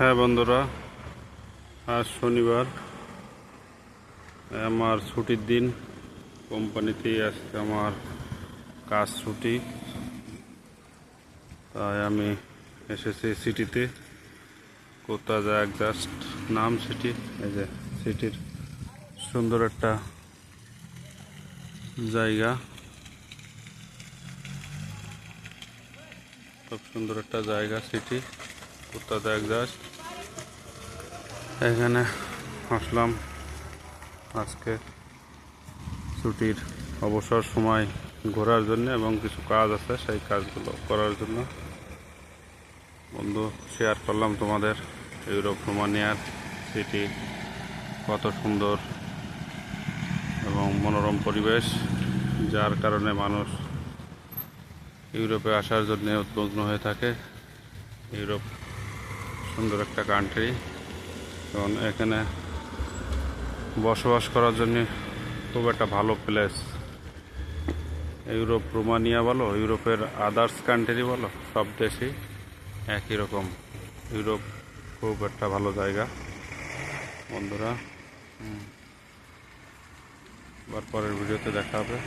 হ্যাঁ বন্ধুরা, আজ শনিবার, আমার ছুটির দিন। কোম্পানিতেই আজকে আমার কাজ ছুটি, তাই আমি এসেছি সিটিতে। কোথায় যায় জাস্ট নাম সিটি। এই যে সিটির সুন্দর একটা জায়গা, খুব সুন্দর একটা জায়গা সিটি। কোথায় যায় জাস্ট এখানে আসলাম আজকে ছুটির অবসর সময় ঘোরার জন্য, এবং কিছু কাজ আছে সেই কাজগুলো করার জন্য। বন্ধু, শেয়ার করলাম তোমাদের ইউরোপ রোমানিয়ার সিটি, কত সুন্দর এবং মনোরম পরিবেশ, যার কারণে মানুষ ইউরোপে আসার জন্য উদ্বিগ্ন হয়ে থাকে। ইউরোপ সুন্দর একটা কান্ট্রি, এবং এখানে বসবাস করার জন্য খুব একটা ভালো প্লেস। ইউরোপ রোমানিয়া বলো, ইউরোপের আদার্স কান্ট্রি বলো, সব দেশই একই রকম। ইউরোপ খুব একটা ভালো জায়গা বন্ধুরা। আবার পরের ভিডিওতে দেখা হবে।